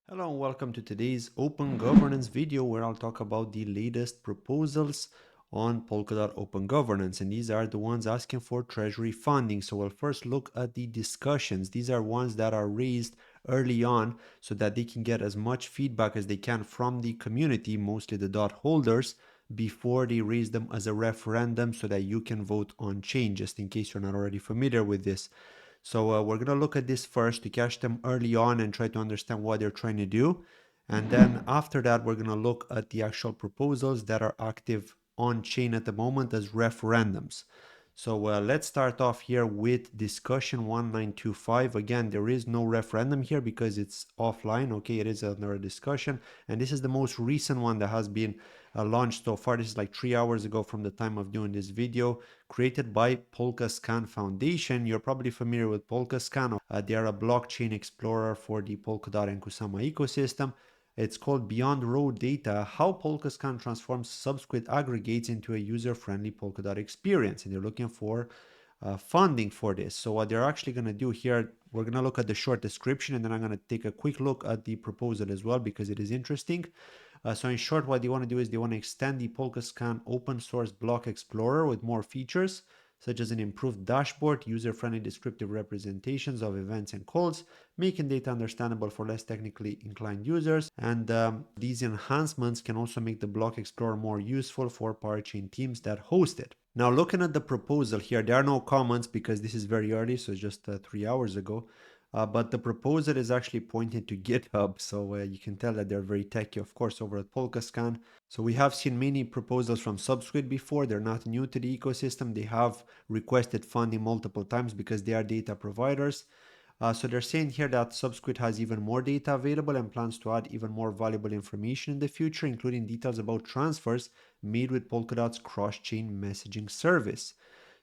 Hello and welcome to today's open governance video where I'll talk about the latest proposals on Polkadot Open Governance, and these are the ones asking for treasury funding. So we'll first look at the discussions. These are ones that are raised early on so that they can get as much feedback as they can from the community, mostly the DOT holders, before they raise them as a referendum so that you can vote on change, just in case you're not already familiar with this. So we're going to look at this first to catch them early on and try to understand what they're trying to do. And then after that, we're going to look at the actual proposals that are active on chain at the moment as referendums. So let's start off here with discussion 1925. Again, there is no referendum here because it's offline. Okay, it is under a discussion. And this is the most recent one that has been launched so far. This is like 3 hours ago from the time of doing this video, created by Polkascan Foundation. You're probably familiar with Polkascan. They are a blockchain explorer for the Polkadot and Kusama ecosystem. It's called Beyond Raw Data, How Polkascan Transforms Subsquid Aggregates into a User-Friendly Polkadot Experience. And they're looking for funding for this. So what they're actually going to do here, we're going to look at the short description, and then I'm going to take a quick look at the proposal as well because it is interesting. So in short, what they want to do is they want to extend the Polkascan open source block explorer with more features, such as an improved dashboard, user-friendly descriptive representations of events and calls, making data understandable for less technically inclined users. And these enhancements can also make the block explorer more useful for parachain teams that host it. Now, looking at the proposal here, there are no comments because this is very early, so it's just 3 hours ago. But the proposal is actually pointing to GitHub, so you can tell that they're very techy, of course, over at Polkascan. So we have seen many proposals from Subsquid before. They're not new to the ecosystem. They have requested funding multiple times because they are data providers. So they're saying here that Subsquid has even more data available and plans to add even more valuable information in the future, including details about transfers made with Polkadot's cross-chain messaging service.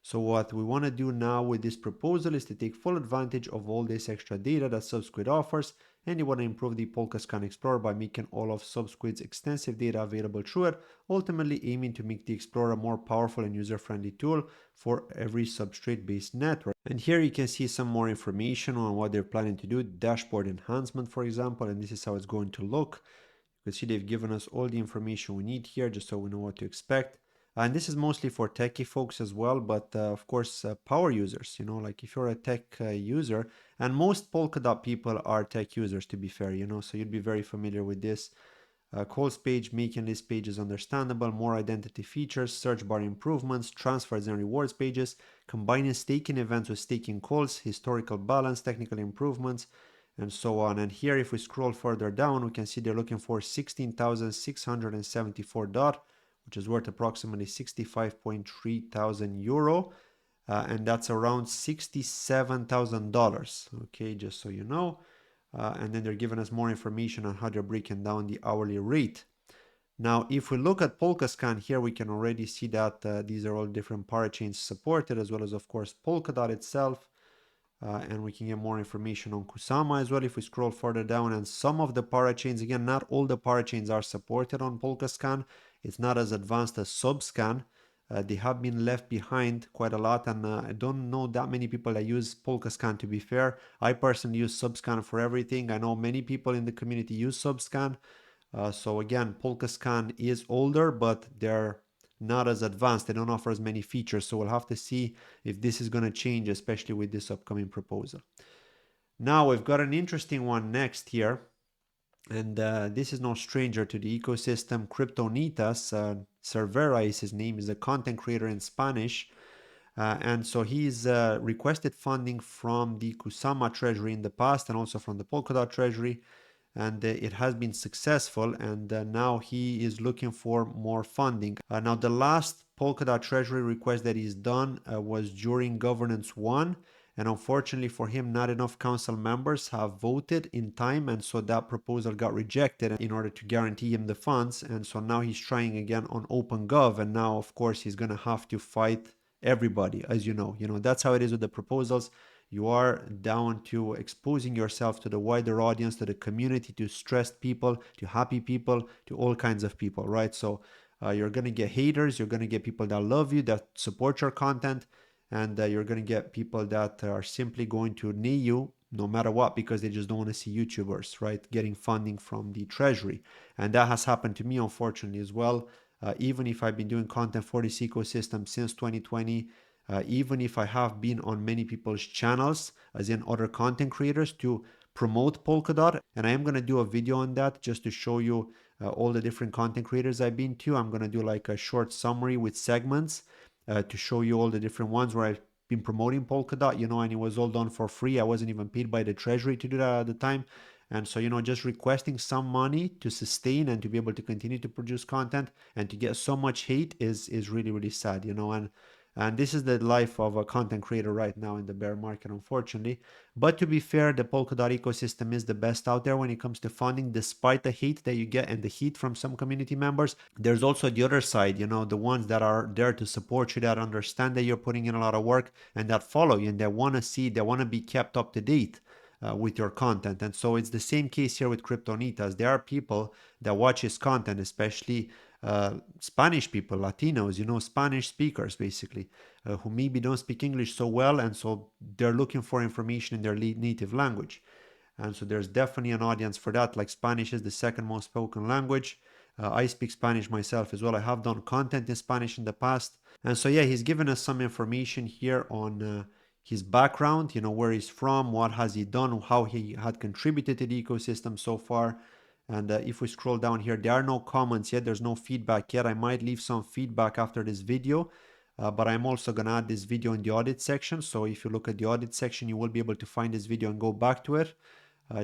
So what we want to do now with this proposal is to take full advantage of all this extra data that Subsquid offers, and you want to improve the Polkascan Explorer by making all of Subsquid's extensive data available through it, ultimately aiming to make the Explorer a more powerful and user-friendly tool for every substrate-based network. And here you can see some more information on what they're planning to do, dashboard enhancement, for example, and this is how it's going to look. You can see they've given us all the information we need here just so we know what to expect. And this is mostly for techie folks as well, but of course, power users, like if you're a tech user, and most Polkadot people are tech users, to be fair, so you'd be very familiar with this. Calls page, making list pages understandable, more identity features, search bar improvements, transfers and rewards pages, combining staking events with staking calls, historical balance, technical improvements, and so on. And here, if we scroll further down, we can see they're looking for 16,674 DOT, which is worth approximately 65.3 thousand euro, and that's around $67,000. Okay, just so you know. And then they're giving us more information on how they're breaking down the hourly rate. Now, if we look at Polkascan here, we can already see that these are all different parachains supported, as well as, of course, Polkadot itself. And we can get more information on Kusama as well if we scroll further down. And some of the parachains, again, not all the parachains are supported on Polkascan. It's not as advanced as Subscan. They have been left behind quite a lot, and I don't know that many people that use Polkascan, to be fair. I personally use Subscan for everything. I know many people in the community use Subscan. So again, Polkascan is older, but they're not as advanced. They don't offer as many features. So we'll have to see if this is going to change, especially with this upcoming proposal. Now we've got an interesting one next here. And this is no stranger to the ecosystem. Cryptonitas, Cervera is his name, is a content creator in Spanish. And so he's requested funding from the Kusama Treasury in the past and also from the Polkadot Treasury. And it has been successful. And now he is looking for more funding. Now, the last Polkadot Treasury request that he's done was during Governance 1. And unfortunately for him, not enough council members have voted in time, and so that proposal got rejected in order to guarantee him the funds. And so now he's trying again on Open Gov, and now of course he's going to have to fight everybody, as you know. That's how it is with the proposals. You are down to exposing yourself to the wider audience, to the community, to stressed people, to happy people, to all kinds of people, right? So you're going to get haters, you're going to get people that love you, that support your content, and you're going to get people that are simply going to knee you no matter what, because they just don't want to see YouTubers, right, getting funding from the Treasury. And that has happened to me, unfortunately, as well. Even if I've been doing content for this ecosystem since 2020, even if I have been on many people's channels, as in other content creators, to promote Polkadot, and I am going to do a video on that just to show you all the different content creators I've been to. I'm going to do like a short summary with segments to show you all the different ones where I've been promoting Polkadot, and it was all done for free. I wasn't even paid by the Treasury to do that at the time. And so, just requesting some money to sustain and to be able to continue to produce content and to get so much hate is really, really sad, and this is the life of a content creator right now in the bear market, unfortunately. But to be fair, the Polkadot ecosystem is the best out there when it comes to funding, despite the hate that you get and the heat from some community members. There's also the other side, the ones that are there to support you, that understand that you're putting in a lot of work and that follow you and they want to be kept up to date. With your content. And so it's the same case here with Cryptonitas. There are people that watch his content, especially Spanish people, Latinos, Spanish speakers basically, who maybe don't speak English so well, and so they're looking for information in their native language. And so there's definitely an audience for that. Like Spanish is the second most spoken language. I speak Spanish myself as well. I have done content in Spanish in the past. And so, yeah, he's given us some information here on his background, where he's from, what has he done, how he had contributed to the ecosystem so far. And if we scroll down here, there are no comments yet. There's no feedback yet. I might leave some feedback after this video, but I'm also going to add this video in the audit section. So if you look at the audit section, you will be able to find this video and go back to it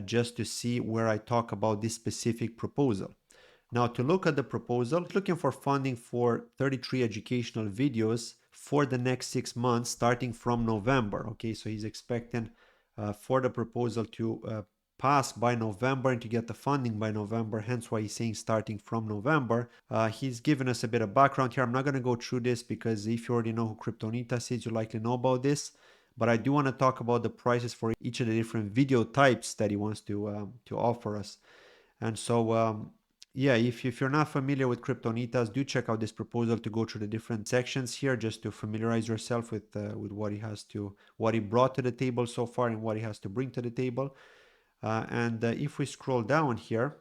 just to see where I talk about this specific proposal. Now, to look at the proposal, looking for funding for 33 educational videos for the next 6 months, starting from November. Okay, so he's expecting for the proposal to pass by November and to get the funding by November, hence why he's saying starting from November. He's given us a bit of background here. I'm not going to go through this because if you already know who Cryptonitas is, you likely know about this. But I do want to talk about the prices for each of the different video types that he wants to offer us. And so, yeah, if you're not familiar with Cryptonitas, do check out this proposal to go through the different sections here just to familiarize yourself with what he brought to the table so far and what he has to bring to the table. And if we scroll down here,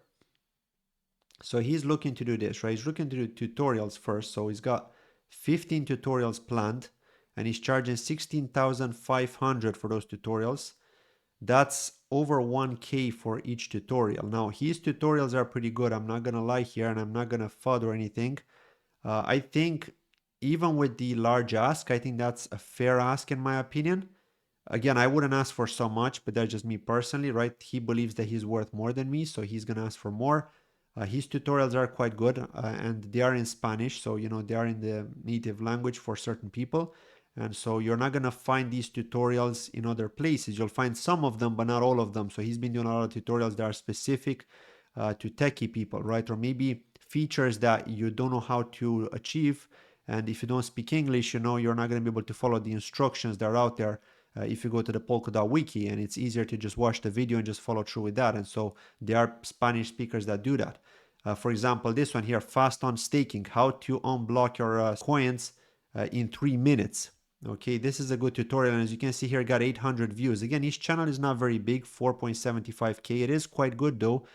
so he's looking to do this, right? He's looking to do tutorials first. So he's got 15 tutorials planned and he's charging 16,500 for those tutorials. That's over 1K for each tutorial. Now, his tutorials are pretty good. I'm not going to lie here, and I'm not going to FUD or anything. I think even with the large ask, I think that's a fair ask in my opinion. Again, I wouldn't ask for so much, but that's just me personally, right? He believes that he's worth more than me, so he's going to ask for more. His tutorials are quite good, and they are in Spanish, so, they are in the native language for certain people. And so you're not going to find these tutorials in other places. You'll find some of them, but not all of them. So he's been doing a lot of tutorials that are specific to techie people, right? Or maybe features that you don't know how to achieve. And if you don't speak English, you're not going to be able to follow the instructions that are out there if you go to the Polkadot wiki. And it's easier to just watch the video and just follow through with that. And so there are Spanish speakers that do that. For example, this one here, fast on staking, how to unblock your coins in 3 minutes. Okay, this is a good tutorial, and as you can see here, got 800 views. Again, each channel is not very big, 4.75K. It is quite good though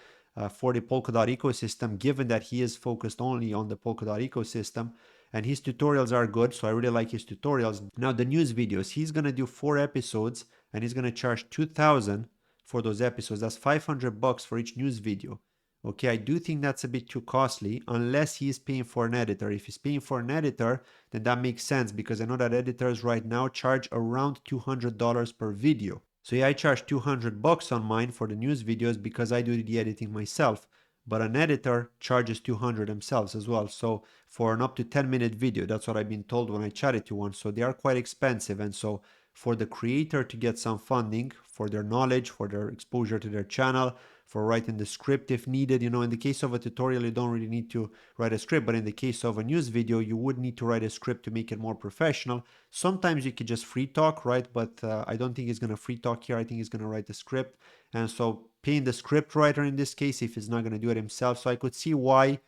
for the Polkadot ecosystem, given that he is focused only on the Polkadot ecosystem, and his tutorials are good, so I really like his tutorials. Now, the news videos, he's gonna do 4 episodes, and he's gonna charge 2,000 for those episodes. That's $500 for each news video. Okay, I do think that's a bit too costly unless he's paying for an editor. If he's paying for an editor, then that makes sense because I know that editors right now charge around $200 per video. So yeah, I charge $200 on mine for the news videos because I do the editing myself. But an editor charges $200 themselves as well. So for an up to 10-minute video, that's what I've been told when I chatted to one. So they are quite expensive. And so for the creator to get some funding for their knowledge, for their exposure to their channel, for writing the script if needed. In the case of a tutorial, you don't really need to write a script, but in the case of a news video, you would need to write a script to make it more professional. Sometimes you could just free talk, right? But I don't think he's going to free talk here. I think he's going to write the script. And so paying the script writer in this case, if he's not going to do it himself. So I could see why,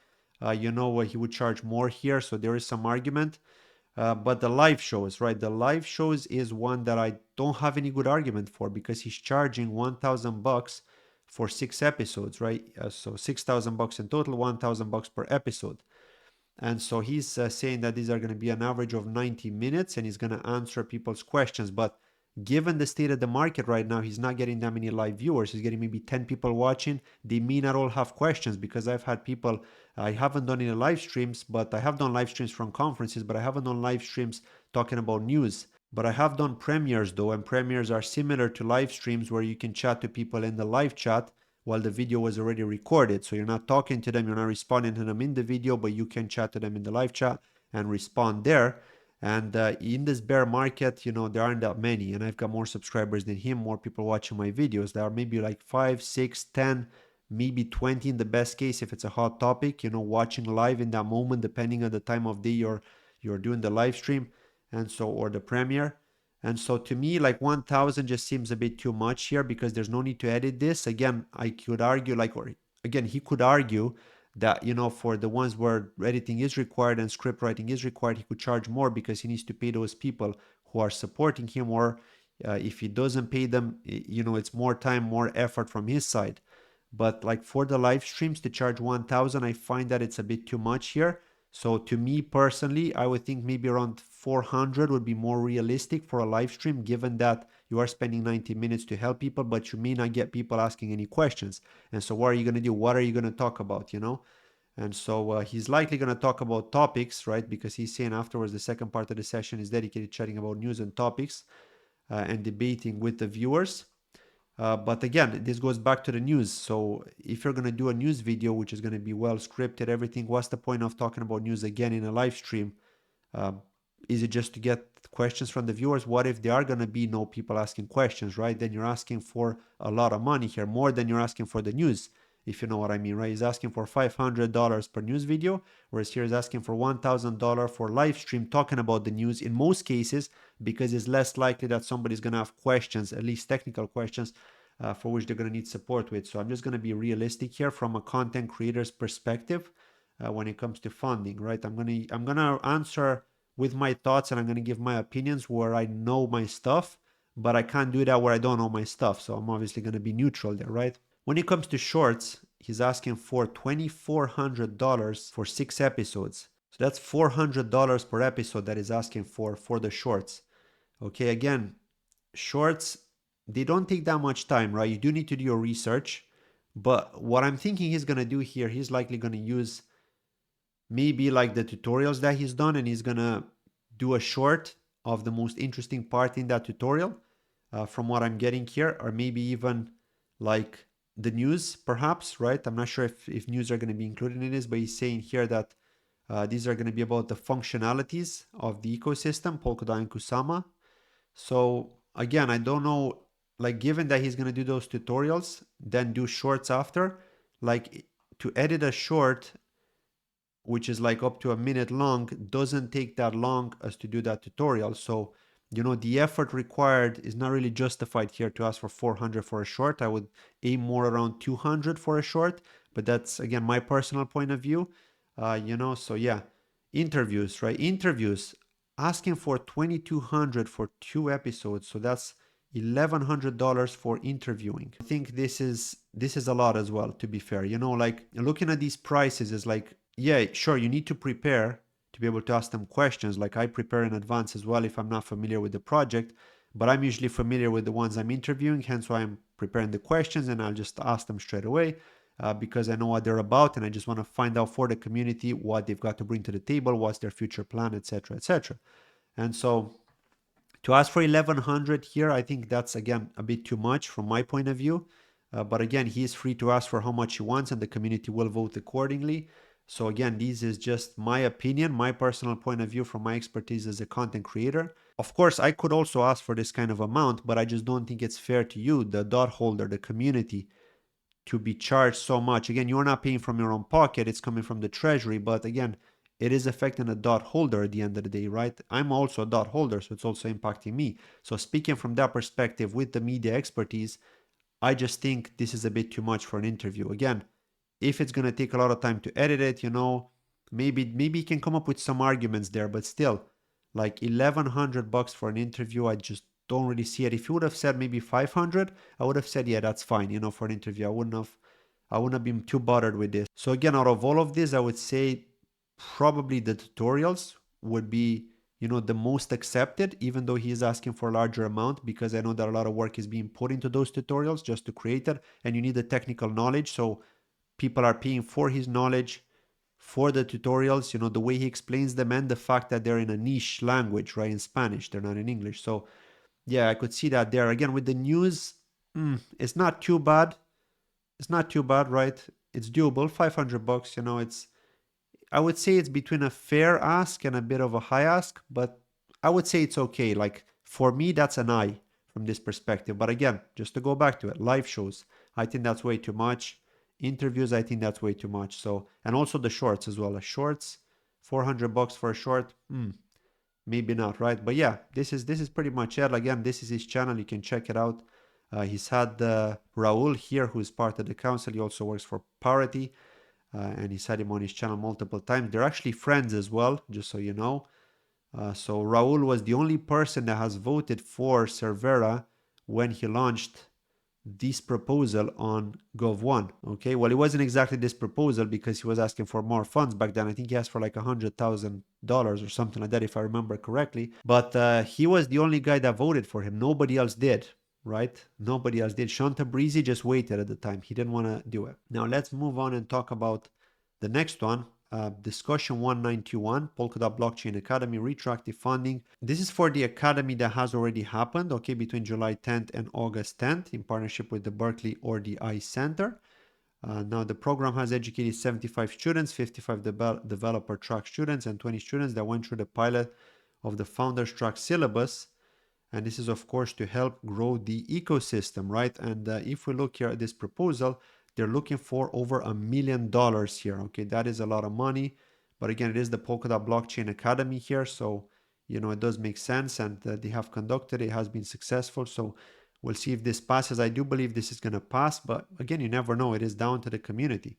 he would charge more here. So there is some argument. But the live shows, right? The live shows is one that I don't have any good argument for because he's charging $1,000 for 6 episodes, right? So $6,000 in total, $1,000 per episode. And so he's saying that these are going to be an average of 90 minutes and he's going to answer people's questions. But given the state of the market right now, he's not getting that many live viewers. He's getting maybe 10 people watching. They may not all have questions because I've had people, I haven't done any live streams, but I have done live streams from conferences, but I haven't done live streams talking about news. But I have done premieres though, and premieres are similar to live streams where you can chat to people in the live chat while the video was already recorded. So you're not talking to them, you're not responding to them in the video, but you can chat to them in the live chat and respond there. And in this bear market, you know, there aren't that many. And I've got more subscribers than him, more people watching my videos. There are maybe like 5, 6, 10, maybe 20 in the best case if it's a hot topic, you know, watching live in that moment, depending on the time of day you're doing the live stream and so, or the premiere. And so to me, like 1,000 just seems a bit too much here because there's no need to edit this. Again, I could argue like, or again, he could argue that, you know, for the ones where editing is required and script writing is required, he could charge more because he needs to pay those people who are supporting him. Or if he doesn't pay them, you know, it's more time, more effort from his side. But like for the live streams to charge 1,000, I find that it's a bit too much here. So to me personally, I would think maybe around 400 would be more realistic for a live stream, given that you are spending 90 minutes to help people, but you may not get people asking any questions. And so what are you going to do? What are you going to talk about, you know? And so he's likely going to talk about topics, right? Because he's saying afterwards the second part of the session is dedicated to chatting about news and topics and debating with the viewers. But again, this goes back to the news. So if you're going to do a news video, which is going to be well scripted, everything, what's the point of talking about news again in a live stream? Is it just to get questions from the viewers? What if there are going to be no people asking questions, right? Then you're asking for a lot of money here, more than you're asking for the news, if you know what I mean, right? He's asking for $500 per news video, whereas here he's asking for $1,000 for live stream talking about the news in most cases, because it's less likely that somebody's going to have questions, at least technical questions, for which they're going to need support with. So I'm just going to be realistic here from a content creator's perspective when it comes to funding, right? I'm gonna answer with my thoughts and I'm going to give my opinions where I know my stuff, but I can't do that where I don't know my stuff. So I'm obviously going to be neutral there, right? When it comes to shorts, he's asking for $2,400 for 6 episodes. So that's $400 per episode that he's asking for the shorts. Okay, again, shorts, they don't take that much time, right? You do need to do your research. But what I'm thinking he's going to do here, he's likely going to use maybe like the tutorials that he's done and he's gonna do a short of the most interesting part in that tutorial from what I'm getting here, or maybe even like the news perhaps, right? I'm not sure if news are going to be included in this, but he's saying here that these are going to be about the functionalities of the ecosystem, Polkadot and Kusama. So again, I don't know, like given that he's going to do those tutorials, then do shorts after, like to edit a short which is like up to a minute long, doesn't take that long as to do that tutorial. So, you know, the effort required is not really justified here to ask for 400 for a short. I would aim more around 200 for a short, but that's again my personal point of view. You know, so yeah, interviews, right? Interviews, asking for 2,200 for 2 episodes. So that's $1,100 for interviewing. I think this is a lot as well, to be fair. You know, like looking at these prices is like, yeah, sure, you need to prepare to be able to ask them questions. Like I prepare in advance as well if I'm not familiar with the project, but I'm usually familiar with the ones I'm interviewing, hence why I'm preparing the questions and I'll just ask them straight away because I know what they're about and I just want to find out for the community what they've got to bring to the table, what's their future plan, etc., etc. And so to ask for 1,100 here, I think that's again a bit too much from my point of view. But again, he is free to ask for how much he wants and the community will vote accordingly. So again, this is just my opinion, my personal point of view from my expertise as a content creator. Of course, I could also ask for this kind of amount, but I just don't think it's fair to you, the dot holder, the community, to be charged so much. Again, you're not paying from your own pocket, it's coming from the treasury, but again, it is affecting a dot holder at the end of the day, right? I'm also a dot holder, so it's also impacting me. So speaking from that perspective with the media expertise, I just think this is a bit too much for an interview. Again, if it's going to take a lot of time to edit it, you know, maybe you can come up with some arguments there, but still, like $1,100 for an interview, I just don't really see it. If you would have said maybe 500, I would have said, yeah, that's fine, you know, for an interview. I wouldn't have been too bothered with this. So again, out of all of this, I would say probably the tutorials would be, you know, the most accepted, even though he is asking for a larger amount, because I know that a lot of work is being put into those tutorials just to create it, and you need the technical knowledge. So people are paying for his knowledge, for the tutorials, you know, the way he explains them, and the fact that they're in a niche language, right? In Spanish, they're not in English. So yeah, I could see that there. Again, with the news, it's not too bad. It's not too bad, right? It's doable. $500, you know, I would say it's between a fair ask and a bit of a high ask, but I would say it's okay. Like for me, that's an I from this perspective. But again, just to go back to it, live shows, I think that's way too much. Interviews, I think that's way too much. So, and also the shorts as well. The shorts, $400 for a short, maybe not, right? But yeah, this is pretty much it. Again, this is his channel. You can check it out. He's had Raul here, who's part of the council. He also works for Parity, and he's had him on his channel multiple times. They're actually friends as well, just so you know. So Raul was the only person that has voted for Cervera when he launched this proposal on Gov1. Okay, well, it wasn't exactly this proposal because he was asking for more funds back then. I think he asked for like $100,000 or something like that, if I remember correctly. But he was the only guy that voted for him. Nobody else did, right? Nobody else did. Sean Tabrizi just waited at the time. He didn't want to do it. Now let's move on and talk about the next one. Discussion 1921, Polkadot Blockchain Academy, retroactive funding. This is for the academy that has already happened, okay, between July 10th and August 10th in partnership with the Berkeley or the ICE Center. Now the program has educated 75 students, 55 developer track students, and 20 students that went through the pilot of the Founders Track syllabus. And this is, of course, to help grow the ecosystem, right? And if we look here at this proposal, they're looking for over $1 million here. Okay, that is a lot of money. But again, it is the Polkadot Blockchain Academy here. So, you know, it does make sense. And they have conducted it. It has been successful. So we'll see if this passes. I do believe this is going to pass. But again, you never know. It is down to the community.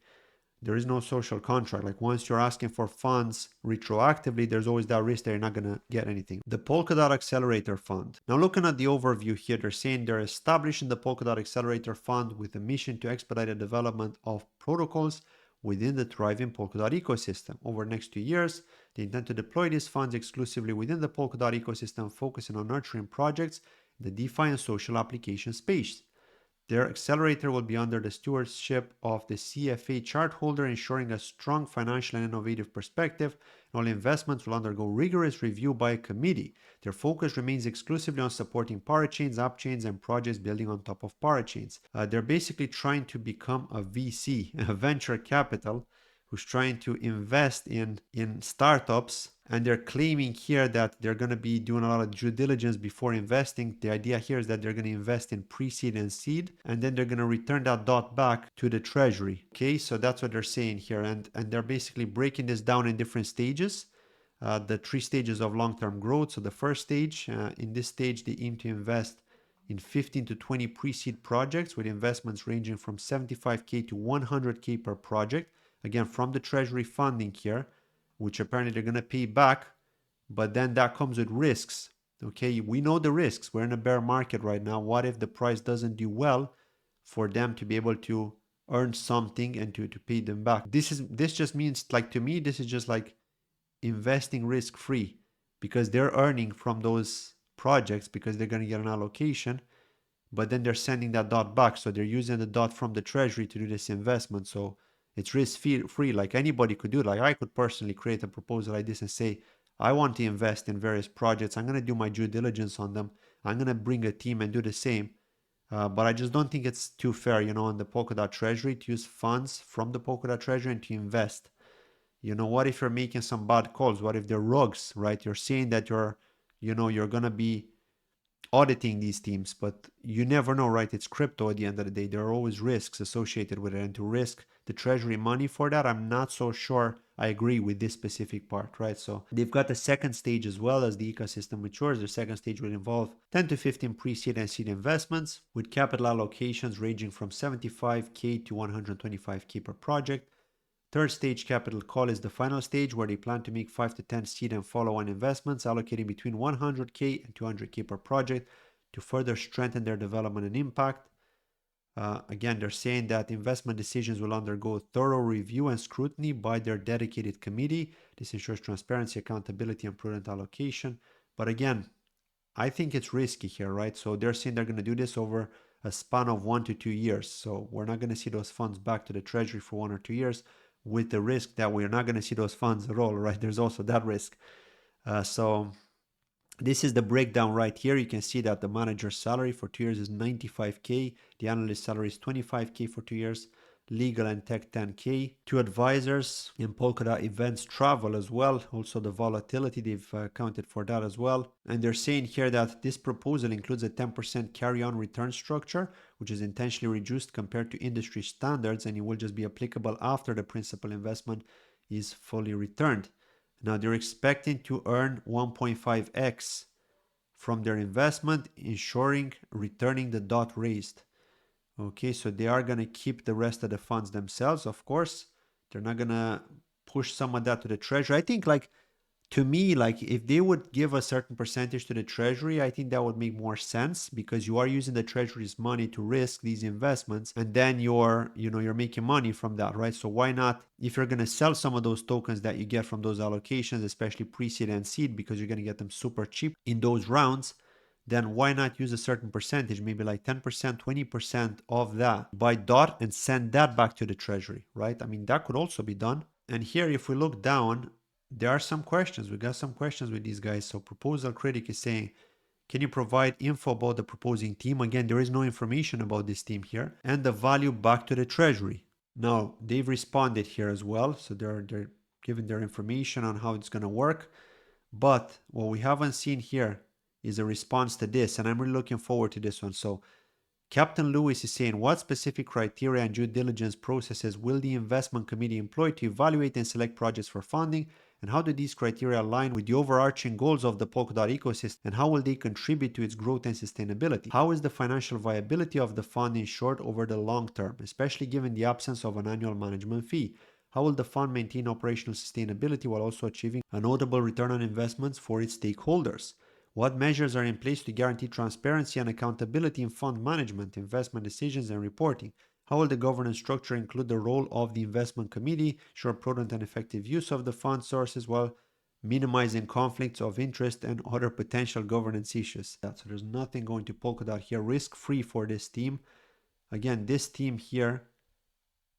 There is no social contract. Like once you're asking for funds retroactively, there's always that risk that you're not going to get anything. The Polkadot Accelerator Fund. Now looking at the overview here, they're saying they're establishing the Polkadot Accelerator Fund with a mission to expedite the development of protocols within the thriving Polkadot ecosystem. Over the next 2 years, they intend to deploy these funds exclusively within the Polkadot ecosystem, focusing on nurturing projects in the DeFi and social application space. Their accelerator will be under the stewardship of the CFA chart holder, ensuring a strong financial and innovative perspective. All investments will undergo rigorous review by a committee. Their focus remains exclusively on supporting parachains, upchains, and projects building on top of parachains. They're basically trying to become a VC, a venture capital, who's trying to invest in startups, and they're claiming here that they're going to be doing a lot of due diligence before investing. The idea here is that they're going to invest in pre-seed and seed, and then they're going to return that dot back to the treasury. Okay, so that's what they're saying here, and they're basically breaking this down in different stages. The 3 stages of long-term growth. So the first stage, in this stage, they aim to invest in 15 to 20 pre-seed projects with investments ranging from $75K to $100K per project. Again, from the treasury funding here, which apparently they're going to pay back, but then that comes with risks. Okay, we know the risks. We're in a bear market right now. What if the price doesn't do well for them to be able to earn something and to pay them back? This just means, like, to me, this is just like investing risk free, because they're earning from those projects because they're going to get an allocation, but then they're sending that dot back. So they're using the dot from the treasury to do this investment. So it's risk free. Like anybody could do it. Like I could personally create a proposal like this and say, I want to invest in various projects. I'm going to do my due diligence on them. I'm going to bring a team and do the same. But I just don't think it's too fair, you know, on the Polkadot Treasury to use funds from the Polkadot Treasury and to invest. You know, what if you're making some bad calls? What if they're rogues, right? You're saying that you're going to be auditing these teams, but you never know, right? It's crypto at the end of the day. There are always risks associated with it, and to risk the treasury money for that, I'm not so sure I agree with this specific part, right? So they've got the second stage as well. As the ecosystem matures, the second stage will involve 10 to 15 pre-seed and seed investments with capital allocations ranging from $75K to $125K per project. Third stage capital call is the final stage where they plan to make 5 to 10 seed and follow-on investments, allocating between 100K and 200K per project to further strengthen their development and impact. Again, they're saying that investment decisions will undergo thorough review and scrutiny by their dedicated committee. This ensures transparency, accountability, and prudent allocation. But again, I think it's risky here, right? So they're saying they're going to do this over a span of 1 to 2 years. So we're not going to see those funds back to the Treasury for 1 or 2 years, with the risk that we're not going to see those funds at all, right? There's also that risk. So this is the breakdown right here. You can see that the manager's salary for 2 years is 95K. The analyst salary is 25K for 2 years. Legal and tech 10K. 2 advisors in Polkadot events travel as well. Also the volatility, they've accounted for that as well. And they're saying here that this proposal includes a 10% carry-on return structure, which is intentionally reduced compared to industry standards, and it will just be applicable after the principal investment is fully returned. Now they're expecting to earn 1.5x from their investment, ensuring returning the dot raised. Okay, so they are going to keep the rest of the funds themselves, of course. They're not going to push some of that to the treasury. I think, like, to me, like, if they would give a certain percentage to the treasury, I think that would make more sense, because you are using the treasury's money to risk these investments, and then you're making money from that, right? So why not, if you're going to sell some of those tokens that you get from those allocations, especially pre-seed and seed, because you're going to get them super cheap in those rounds, then why not use a certain percentage, maybe like 10%, 20% of that, buy DOT and send that back to the treasury, right? I mean, that could also be done. And here, if we look down, there are some questions. We got some questions with these guys. So Proposal Critic is saying, can you provide info about the proposing team? Again, there is no information about this team here. And the value back to the treasury. Now, they've responded here as well. So they're giving their information on how it's going to work. But what we haven't seen here is a response to this. And I'm really looking forward to this one. So Captain Lewis is saying, what specific criteria and due diligence processes will the investment committee employ to evaluate and select projects for funding? And how do these criteria align with the overarching goals of the Polkadot ecosystem? And how will they contribute to its growth and sustainability? How is the financial viability of the fund ensured over the long term, especially given the absence of an annual management fee? How will the fund maintain operational sustainability while also achieving a notable return on investments for its stakeholders? What measures are in place to guarantee transparency and accountability in fund management, investment decisions, and reporting? How will the governance structure include the role of the investment committee, ensure prudent and effective use of the fund sources while minimizing conflicts of interest and other potential governance issues? So there's nothing going to Polkadot here, risk-free for this team. Again, this team here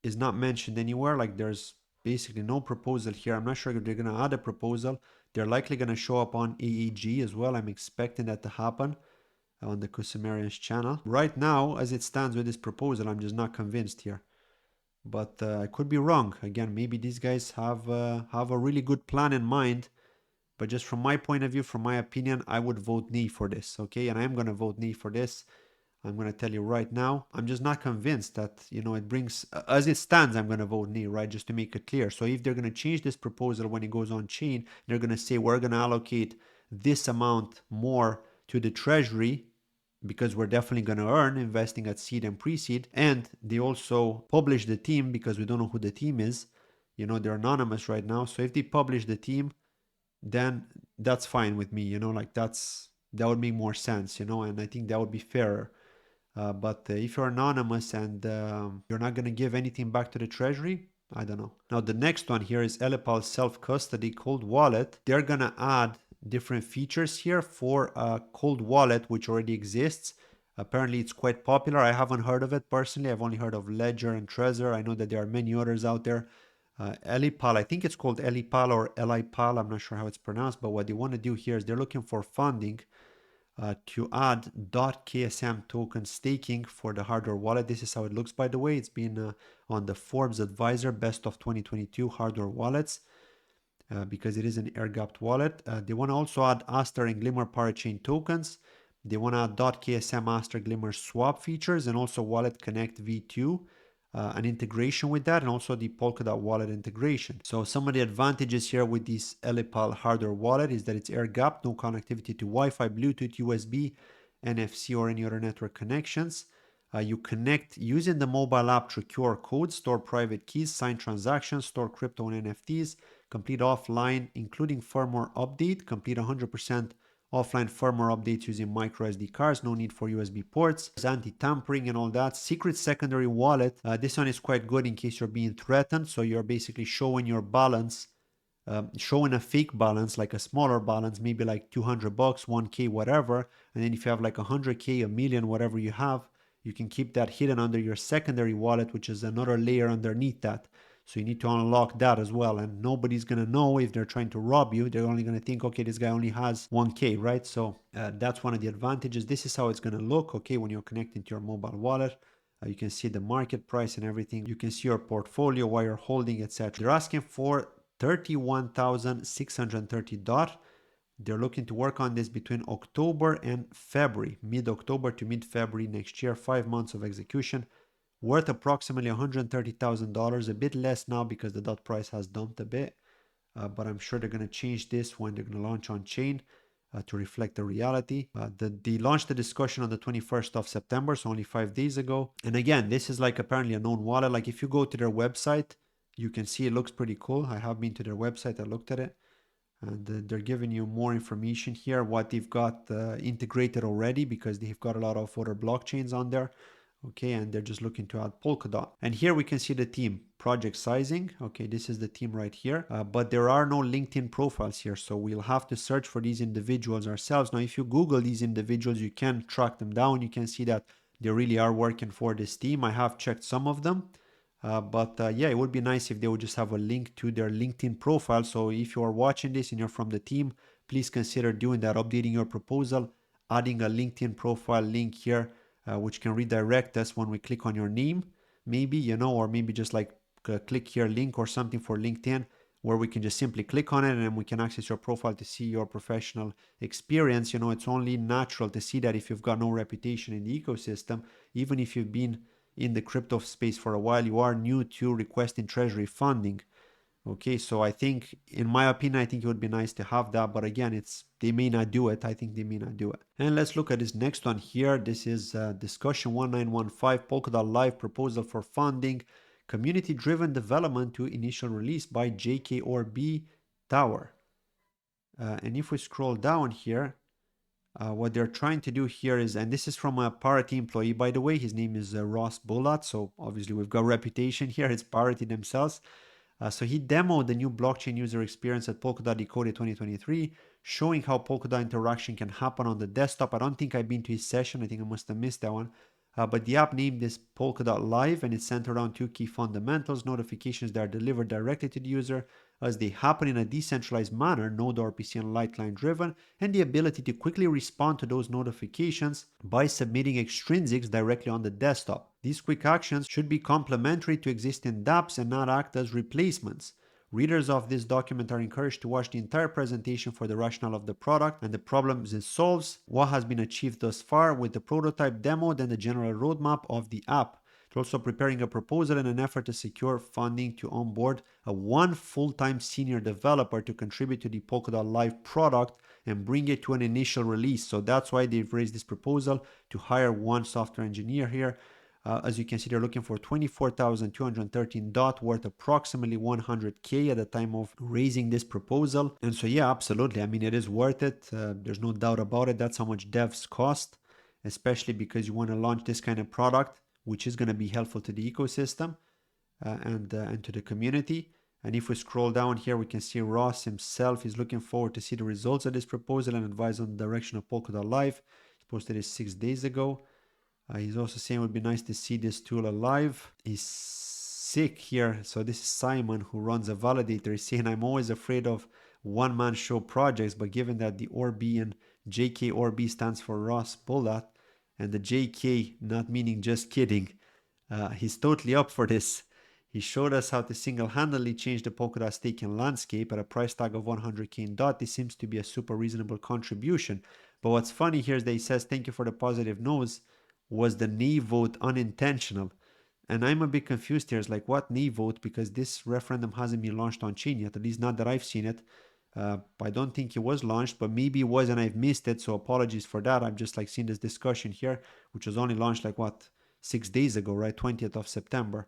is not mentioned anywhere. Like, there's basically no proposal here. I'm not sure if they're going to add a proposal. They're likely going to show up on AAG as well. I'm expecting that to happen on the Kusumerian's channel. Right now, as it stands with this proposal, I'm just not convinced here. But I could be wrong. Again, maybe these guys have a really good plan in mind. But just from my point of view, from my opinion, I would vote nay for this, okay? And I'm going to vote nay for this. I'm going to tell you right now, I'm just not convinced that, it brings, as it stands, I'm going to vote nay, right? Just to make it clear. So if they're going to change this proposal when it goes on chain, they're going to say, we're going to allocate this amount more to the treasury because we're definitely going to earn investing at seed and pre-seed. And they also publish the team because we don't know who the team is. They're anonymous right now. So if they publish the team, then that's fine with me, that would make more sense, and I think that would be fairer. But if you're anonymous and you're not going to give anything back to the treasury, I don't know. Now, the next one here is Ellipal self-custody cold wallet. They're going to add different features here for a cold wallet, which already exists. Apparently, it's quite popular. I haven't heard of it personally. I've only heard of Ledger and Trezor. I know that there are many others out there. Ellipal, I think it's called Ellipal or Ellipal. I'm not sure how it's pronounced, but what they want to do here is they're looking for funding to add .ksm token staking for the hardware wallet. This is how it looks, by the way. It's been on the Forbes Advisor Best of 2022 hardware wallets because it is an air-gapped wallet. They want to also add Aster and Glimmer parachain tokens. They want to add .ksm Aster Glimmer swap features and also Wallet Connect V2. An integration with that, and also the Polkadot wallet integration. So some of the advantages here with this Ellipal hardware wallet is that it's air-gapped, no connectivity to Wi-Fi, Bluetooth, USB, NFC, or any other network connections. You connect using the mobile app through QR codes, store private keys, sign transactions, store crypto and NFTs, complete offline, including firmware update, complete 100% offline firmware updates using micro SD cards, no need for USB ports, anti-tampering and all that. Secret secondary wallet, this one is quite good in case you're being threatened. So you're basically showing your balance, showing a fake balance, like a smaller balance, maybe like 200 bucks, 1K, whatever. And then if you have like 100K, a million, whatever you have, you can keep that hidden under your secondary wallet, which is another layer underneath that. So you need to unlock that as well. And nobody's going to know if they're trying to rob you. They're only going to think, okay, this guy only has 1K, right? So that's one of the advantages. This is how it's going to look, okay, when you're connecting to your mobile wallet. You can see the market price and everything. You can see your portfolio, what you're holding, etc. They're asking for 31,630 DOT. They're looking to work on this between October and February, mid-October to mid-February next year, 5 months of execution, worth approximately $130,000, a bit less now because the DOT price has dumped a bit, but I'm sure they're going to change this when they're going to launch on chain to reflect the reality. They launched the discussion on the 21st of September, so only 5 days ago. And again, this is like apparently a known wallet. Like if you go to their website, you can see it looks pretty cool. I have been to their website, I looked at it. And they're giving you more information here, what they've got integrated already, because they've got a lot of other blockchains on there. Okay, and they're just looking to add Polkadot. And here we can see the team, project sizing. Okay, this is the team right here, but there are no LinkedIn profiles here. So we'll have to search for these individuals ourselves. Now, if you Google these individuals, you can track them down. You can see that they really are working for this team. I have checked some of them. But yeah, it would be nice if they would just have a link to their LinkedIn profile. So if you are watching this and you're from the team, please consider doing that, updating your proposal, adding a LinkedIn profile link here, which can redirect us when we click on your name, maybe, you know, or maybe just like click here link or something for LinkedIn, where we can just simply click on it and we can access your profile to see your professional experience. You know, it's only natural to see that if you've got no reputation in the ecosystem, even if you've been in the crypto space for a while, you are new to requesting treasury funding. Okay, so I think, in my opinion, I think it would be nice to have that, but again, they may not do it. I think they may not do it. And let's look at this next one here. This is discussion 1915, Polkadot Live proposal for funding, community-driven development to initial release by JKORB Tower. And if we scroll down here, what they're trying to do here is, and this is from a Parity employee, by the way, his name is Ross Bullat, so obviously we've got reputation here, it's Parity themselves. So he demoed the new blockchain user experience at Polkadot Decoded 2023, showing how Polkadot interaction can happen on the desktop. I don't think I've been to his session, I think I must have missed that one. But the app named is Polkadot Live, and it's centered around two key fundamentals: notifications that are delivered directly to the user as they happen in a decentralized manner, Node RPC and Light Client driven, and the ability to quickly respond to those notifications by submitting extrinsics directly on the desktop. These quick actions should be complementary to existing dApps and not act as replacements. Readers of this document are encouraged to watch the entire presentation for the rationale of the product and the problems it solves, what has been achieved thus far with the prototype demo, and the general roadmap of the app. They're also preparing a proposal in an effort to secure funding to onboard one full-time senior developer to contribute to the Polkadot Live product and bring it to an initial release. So that's why they've raised this proposal to hire one software engineer here. As you can see, they're looking for 24,213 DOT, worth approximately 100K at the time of raising this proposal. And so, yeah, absolutely. I mean, it is worth it. There's no doubt about it. That's how much devs cost, especially because you want to launch this kind of product, which is going to be helpful to the ecosystem and to the community. And if we scroll down here, we can see Ross himself is looking forward to see the results of this proposal and advise on the direction of Polkadot Live. He posted it 6 days ago. He's also saying it would be nice to see this tool alive. He's sick here. So this is Simon, who runs a validator. He's saying, I'm always afraid of one-man show projects, but given that the ORB and JKORB stands for Ross Bullat, and the JK not meaning just kidding, he's totally up for this. He showed us how to single-handedly change the Polkadot staking landscape at a price tag of 100K in DOT. This seems to be a super reasonable contribution. But what's funny here is that he says, thank you for the positive notes. Was the nay vote unintentional? And I'm a bit confused here. It's like, what nay vote? Because this referendum hasn't been launched on chain yet, at least not that I've seen it. I don't think it was launched, but maybe it was and I've missed it. So apologies for that. I've just like seen this discussion here, which was only launched like what, 6 days ago, right? 20th of September.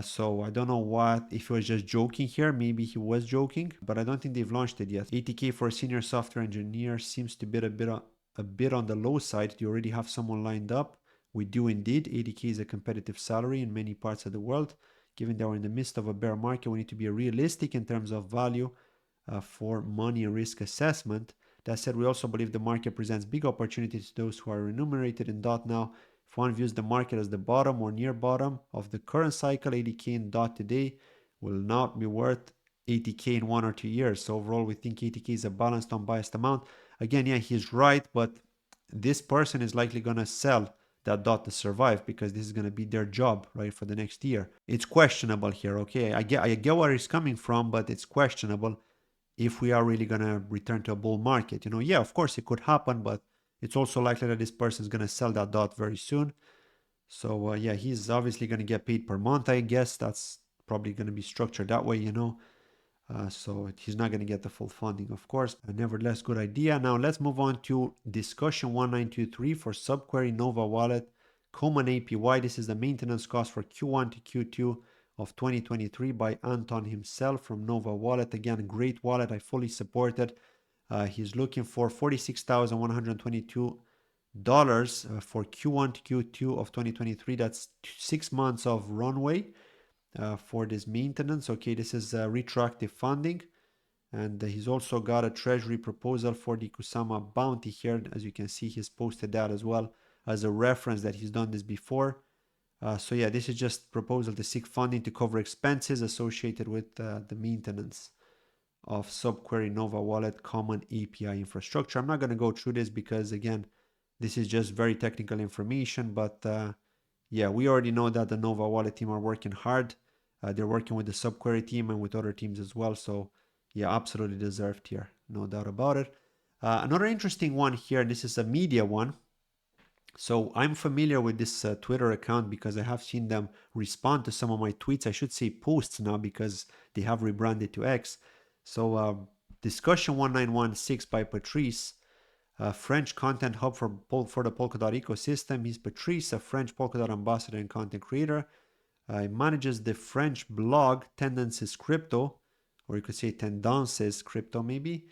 So I don't know if he was just joking here. Maybe he was joking, but I don't think they've launched it yet. 80K for a senior software engineer seems to be a bit on the low side. Do you already have someone lined up? We do indeed. 80K is a competitive salary in many parts of the world. Given that we're in the midst of a bear market, we need to be realistic in terms of value for money risk assessment. That said, we also believe the market presents big opportunities to those who are remunerated in DOT now. If one views the market as the bottom or near bottom of the current cycle, 80K in DOT today will not be worth 80K in 1 or 2 years. So overall, we think 80K is a balanced, unbiased amount. Again, yeah, he's right, but this person is likely going to sell that DOT to survive because this is going to be their job, right, for the next year. It's questionable here, okay? I get where he's coming from, but it's questionable if we are really going to return to a bull market. Yeah, of course it could happen, but it's also likely that this person is going to sell that DOT very soon. So yeah, he's obviously going to get paid per month, I guess. That's probably going to be structured that way, so he's not going to get the full funding, of course. Nevertheless, good idea. Now let's move on to discussion 1923 for Subquery Nova Wallet Common APY. This is the maintenance cost for Q1 to Q2 of 2023 by Anton himself from Nova Wallet. Again, great wallet. I fully support it. He's looking for $46,122 for Q1 to Q2 of 2023. That's 6 months of runway for this maintenance. Okay, this is retroactive funding. And he's also got a treasury proposal for the Kusama bounty here. As you can see, he's posted that as well as a reference that he's done this before. So yeah, this is just proposal to seek funding to cover expenses associated with the maintenance of Subquery Nova Wallet Common API infrastructure. I'm not going to go through this because, again, this is just very technical information. But yeah, we already know that the Nova Wallet team are working hard. They're working with the Subquery team and with other teams as well. So yeah, absolutely deserved here. No doubt about it. Another interesting one here, this is a media one. So I'm familiar with this Twitter account because I have seen them respond to some of my tweets. I should say posts now because they have rebranded to X. So discussion 1916 by Patrice, French content hub for the Polkadot ecosystem. He's Patrice, a French Polkadot ambassador and content creator. He manages the French blog Tendances Crypto, or you could say Tendances Crypto maybe.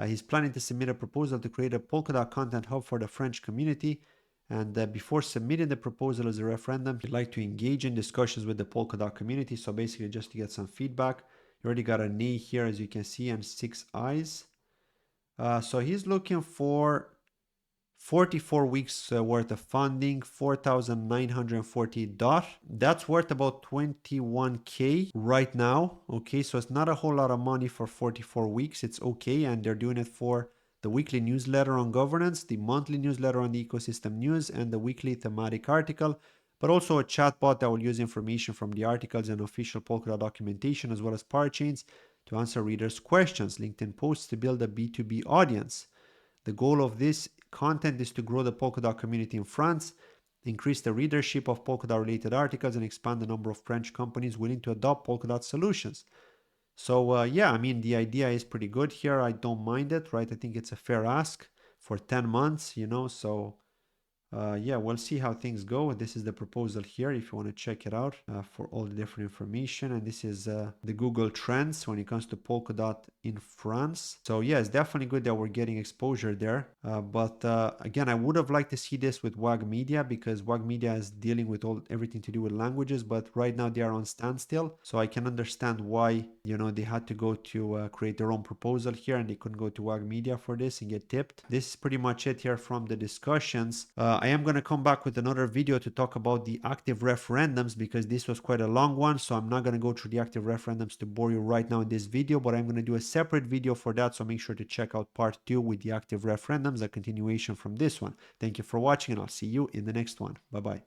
He's planning to submit a proposal to create a Polkadot content hub for the French community. And before submitting the proposal as a referendum, he'd like to engage in discussions with the Polkadot community. So basically just to get some feedback. You already got a nay here, as you can see, and 6 eyes. So he's looking for 44 weeks worth of funding, 4,940 DOT. That's worth about 21K right now. Okay, so it's not a whole lot of money for 44 weeks. It's okay, and they're doing it for the weekly newsletter on governance, the monthly newsletter on the ecosystem news, and the weekly thematic article, but also a chatbot that will use information from the articles and official Polkadot documentation, as well as parachains to answer readers' questions, LinkedIn posts to build a B2B audience. The goal of this content is to grow the Polkadot community in France, increase the readership of Polkadot-related articles, and expand the number of French companies willing to adopt Polkadot solutions. So yeah, I mean, the idea is pretty good here. I don't mind it, right? I think it's a fair ask for 10 months, so yeah, we'll see how things go. This is the proposal here if you want to check it out for all the different information. And this is the Google Trends when it comes to Polkadot in France. So yeah, it's definitely good that we're getting exposure there. But again, I would have liked to see this with WAG Media because WAG Media is dealing with everything to do with languages. But right now they are on standstill. So I can understand why, they had to go to create their own proposal here and they couldn't go to WAG Media for this and get tipped. This is pretty much it here from the discussions. I am going to come back with another video to talk about the active referendums because this was quite a long one. So I'm not going to go through the active referendums to bore you right now in this video, but I'm going to do a separate video for that. So make sure to check out part 2 with the active referendums, a continuation from this one. Thank you for watching and I'll see you in the next one. Bye-bye.